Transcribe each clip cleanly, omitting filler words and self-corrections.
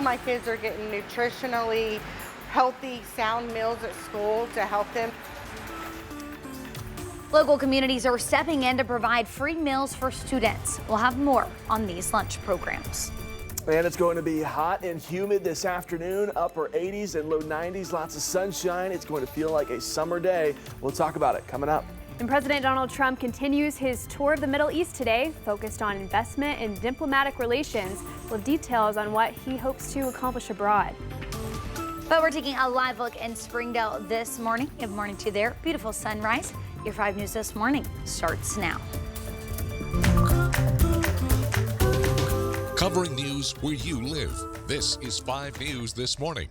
My kids are getting nutritionally healthy, sound meals at school to help them. Local communities are stepping in to provide free meals for students. We'll have more on these lunch programs. And it's going to be hot and humid this afternoon, upper 80s and low 90s, lots of sunshine. It's going to feel like a summer day. We'll talk about it coming up. And President Donald Trump continues his tour of the Middle East today, focused on investment and diplomatic relations, with details on what he hopes to accomplish abroad. But we're taking a live look in Springdale this morning. Good morning to you there. Beautiful sunrise. Your 5 News this morning starts now. Covering news where you live. This is 5 News This Morning.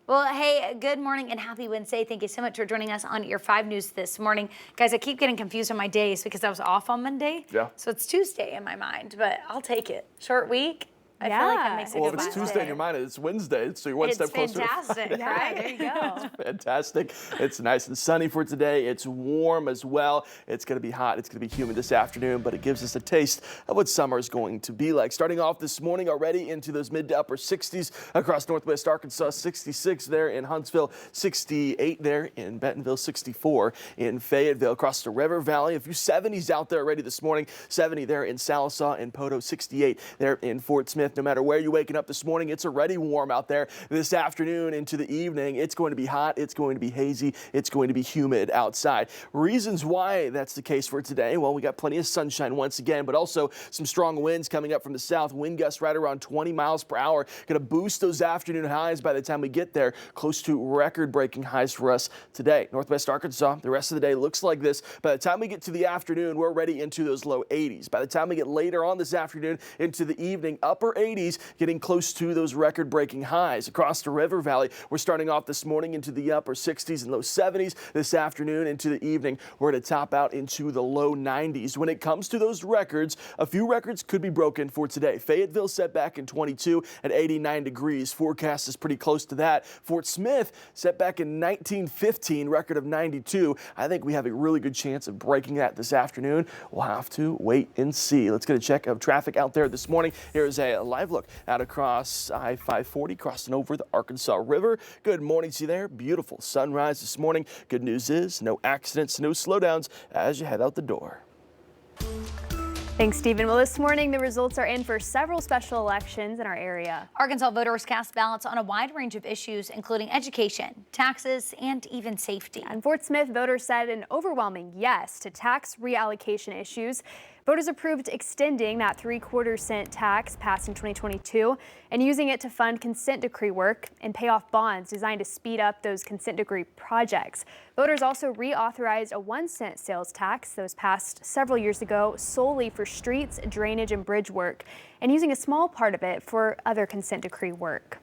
Well, hey, good morning and happy Wednesday. Thank you so much for joining us on your 5 News this morning. Guys, I keep getting confused on my days because I was off on Monday. Yeah. So it's Tuesday in my mind, but I'll take it. Short week. I feel like that makes a well, good if it's Wednesday. Tuesday in your mind, it's Wednesday, so you're one step closer. It's fantastic, right? There you go. It's fantastic. It's nice and sunny for today. It's warm as well. It's going to be hot. It's going to be humid this afternoon, but it gives us a taste of what summer is going to be like. Starting off this morning already into those mid to upper 60s across northwest Arkansas, 66 there in Huntsville, 68 there in Bentonville, 64 in Fayetteville. Across the River Valley, a few 70s out there already this morning, 70 there in Sallisaw and Poto, 68 there in Fort Smith. No matter where you're waking up this morning, it's already warm out there. This afternoon into the evening, it's going to be hot, it's going to be hazy, it's going to be humid outside. Reasons why that's the case for today, well, we got plenty of sunshine once again, but also some strong winds coming up from the south. Wind gusts right around 20 miles per hour. Going to boost those afternoon highs by the time we get there, close to record-breaking highs for us today. Northwest Arkansas, the rest of the day looks like this. By the time we get to the afternoon, we're already into those low 80s. By the time we get later on this afternoon into the evening, upper 80s, getting close to those record-breaking highs. Across the River Valley, we're starting off this morning into the upper 60s and low 70s. This afternoon into the evening, we're going to top out into the low 90s. When it comes to those records, a few records could be broken for today. Fayetteville set back in 22 at 89 degrees. Forecast is pretty close to that. Fort Smith set back in 1915, record of 92. I think we have a really good chance of breaking that this afternoon. We'll have to wait and see. Let's get a check of traffic out there this morning. Here's a live look out across I-540, crossing over the Arkansas River. Good morning to you there. Beautiful sunrise this morning. Good news is no accidents, no slowdowns as you head out the door. Thanks, Stephen. Well, this morning, the results are in for several special elections in our area. Arkansas voters cast ballots on a wide range of issues, including education, taxes, and even safety. In Fort Smith, voters said an overwhelming yes to tax reallocation issues. Voters approved extending that 3/4 cent tax passed in 2022 and using it to fund consent decree work and pay off bonds designed to speed up those consent decree projects. Voters also reauthorized a 1 cent sales tax that was passed several years ago solely for streets, drainage, and bridge work, and using a small part of it for other consent decree work.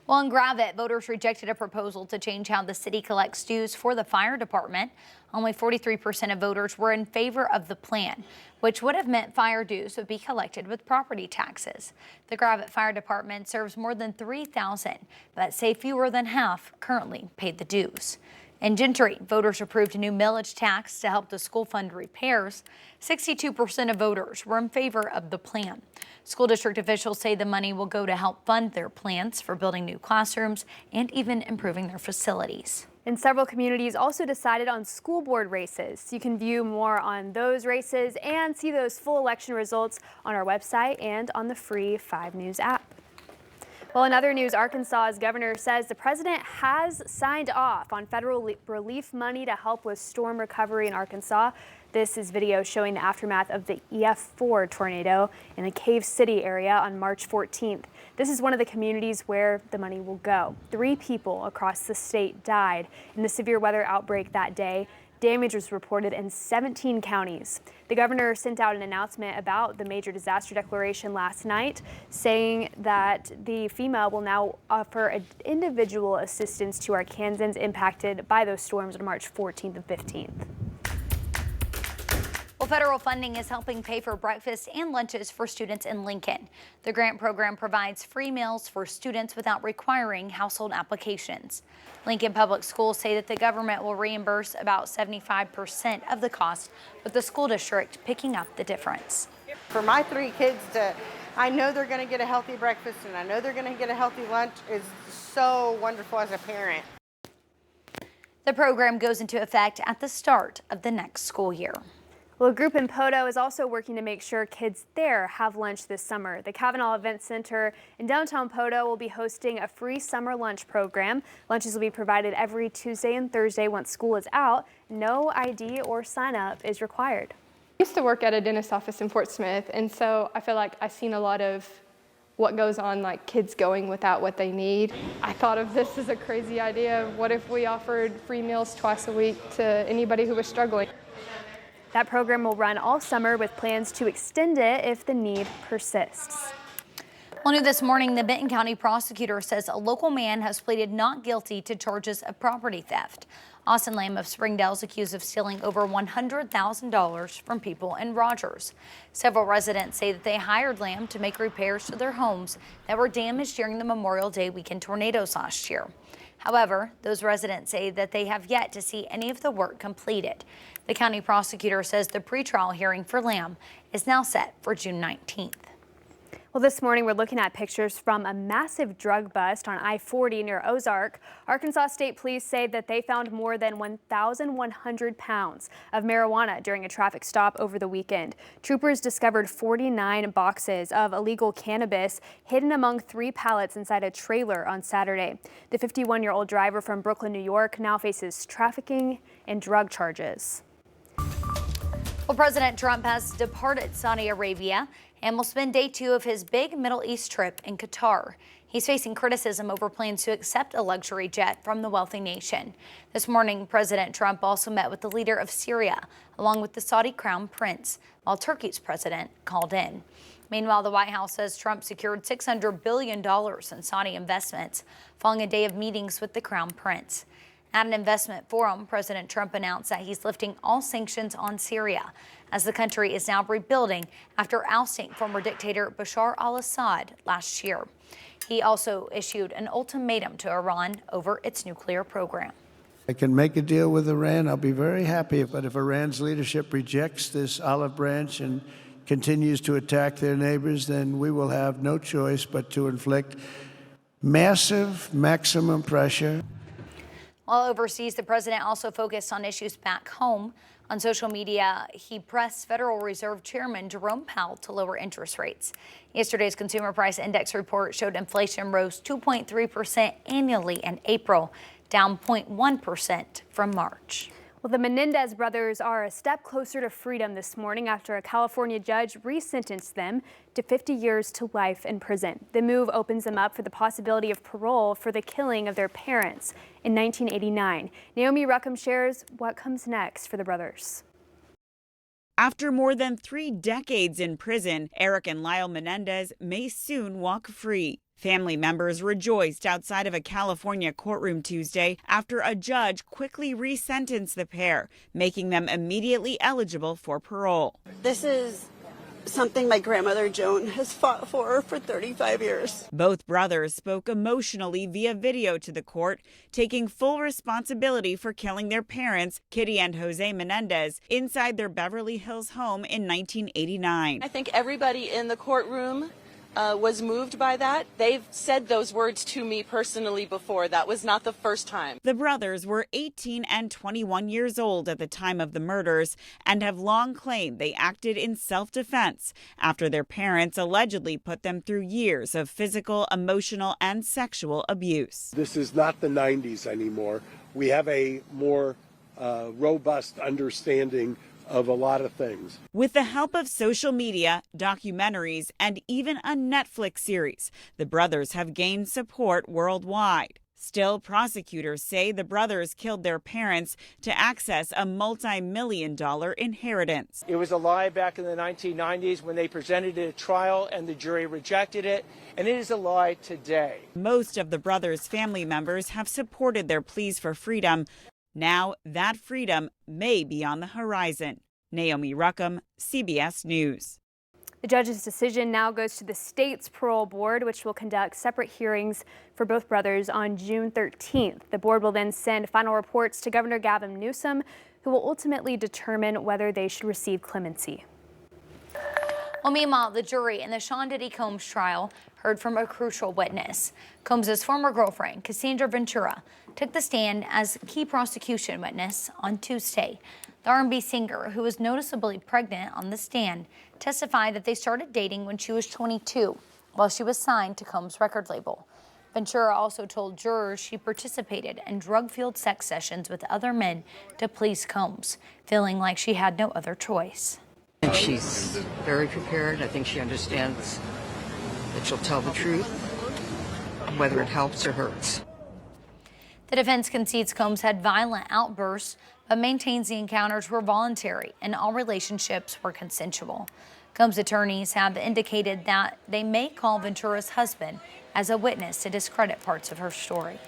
Well, in Gravette, voters rejected a proposal to change how the city collects dues for the fire department. Only 43% of voters were in favor of the plan, which would have meant fire dues would be collected with property taxes. The Gravette Fire Department serves more than 3,000, but say fewer than half currently paid the dues. In Gentry, voters approved a new millage tax to help the school fund repairs. 62% of voters were in favor of the plan. School district officials say the money will go to help fund their plans for building new classrooms and even improving their facilities. And several communities also decided on school board races. You can view more on those races and see those full election results on our website and on the free 5 News app. Well, in other news, Arkansas's governor says the president has signed off on federal relief money to help with storm recovery in Arkansas. This is video showing the aftermath of the EF4 tornado in the Cave City area on March 14th. This is one of the communities where the money will go. 3 people across the state died in the severe weather outbreak that day. Damage was reported in 17 counties. The governor sent out an announcement about the major disaster declaration last night, saying that the FEMA will now offer individual assistance to Arkansans impacted by those storms on March 14th and 15th. Well, federal funding is helping pay for breakfast and lunches for students in Lincoln. The grant program provides free meals for students without requiring household applications. Lincoln Public Schools say that the government will reimburse about 75% of the cost, with the school district picking up the difference. For my 3 kids to I know they're going to get a healthy breakfast and I know they're going to get a healthy lunch is so wonderful as a parent. The program goes into effect at the start of the next school year. Well, a group in Poto is also working to make sure kids there have lunch this summer. The Kavanaugh Event Center in downtown Poto will be hosting a free summer lunch program. Lunches will be provided every Tuesday and Thursday once school is out. No ID or sign up is required. I used to work at a dentist office in Fort Smith, and so I feel like I've seen a lot of what goes on, like kids going without what they need. I thought of this as a crazy idea. What if we offered free meals twice a week to anybody who was struggling? That program will run all summer with plans to extend it if the need persists. Well, new this morning, the Benton County prosecutor says a local man has pleaded not guilty to charges of property theft. Austin Lamb of Springdale is accused of stealing over $100,000 from people in Rogers. Several residents say that they hired Lamb to make repairs to their homes that were damaged during the Memorial Day weekend tornadoes last year. However, those residents say that they have yet to see any of the work completed. The county prosecutor says the pretrial hearing for Lamb is now set for June 19th. Well, this morning we're looking at pictures from a massive drug bust on I-40 near Ozark. Arkansas State Police say that they found more than 1,100 pounds of marijuana during a traffic stop over the weekend. Troopers discovered 49 boxes of illegal cannabis hidden among 3 pallets inside a trailer on Saturday. The 51-year-old driver from Brooklyn, New York, now faces trafficking and drug charges. Well, President Trump has departed Saudi Arabia and will spend day 2 of his big Middle East trip in Qatar. He's facing criticism over plans to accept a luxury jet from the wealthy nation. This morning, President Trump also met with the leader of Syria, along with the Saudi crown prince, while Turkey's president called in. Meanwhile, the White House says Trump secured $600 billion in Saudi investments following a day of meetings with the crown prince. At an investment forum, President Trump announced that he's lifting all sanctions on Syria as the country is now rebuilding after ousting former dictator Bashar al-Assad last year. He also issued an ultimatum to Iran over its nuclear program. I can make a deal with Iran. I'll be very happy. But if Iran's leadership rejects this olive branch and continues to attack their neighbors, then we will have no choice but to inflict massive maximum pressure. While overseas, the president also focused on issues back home. On social media, he pressed Federal Reserve Chairman Jerome Powell to lower interest rates. Yesterday's Consumer Price Index report showed inflation rose 2.3% annually in April, down 0.1% from March. Well, the Menendez brothers are a step closer to freedom this morning after a California judge resentenced them to 50 years to life in prison. The move opens them up for the possibility of parole for the killing of their parents in 1989. Naomi Ruckham shares what comes next for the brothers. After more than 3 decades in prison, Eric and Lyle Menendez may soon walk free. Family members rejoiced outside of a California courtroom Tuesday after a judge quickly resentenced the pair, making them immediately eligible for parole. This is something my grandmother Joan has fought for 35 years. Both brothers spoke emotionally via video to the court, taking full responsibility for killing their parents, Kitty and Jose Menendez, inside their Beverly Hills home in 1989. I think everybody in the courtroom was moved by that. They've said those words to me personally before. That was not the first time. The brothers were 18 and 21 years old at the time of the murders and have long claimed they acted in self-defense after their parents allegedly put them through years of physical, emotional, and sexual abuse. This is not the 90s anymore. We have a more robust understanding of a lot of things. With the help of social media, documentaries, and even a Netflix series, the brothers have gained support worldwide. Still, prosecutors say the brothers killed their parents to access a multi-million-dollar inheritance. It was a lie back in the 1990s when they presented it at trial and the jury rejected it, and it is a lie today. Most of the brothers' family members have supported their pleas for freedom. Now, that freedom may be on the horizon. Naomi Ruckham, CBS News. The judge's decision now goes to the state's parole board, which will conduct separate hearings for both brothers on June 13th. The board will then send final reports to Governor Gavin Newsom, who will ultimately determine whether they should receive clemency. Well, meanwhile, the jury in the Sean Diddy Combs trial heard from a crucial witness. Combs' former girlfriend, Cassandra Ventura, took the stand as key prosecution witness on Tuesday. The R&B singer, who was noticeably pregnant on the stand, testified that they started dating when she was 22, while she was signed to Combs' record label. Ventura also told jurors she participated in drug-fueled sex sessions with other men to please Combs, feeling like she had no other choice. And she's very prepared. I think she understands that she'll tell the truth, whether it helps or hurts. The defense concedes Combs had violent outbursts, but maintains the encounters were voluntary and all relationships were consensual. Combs' attorneys have indicated that they may call Ventura's husband as a witness to discredit parts of her story.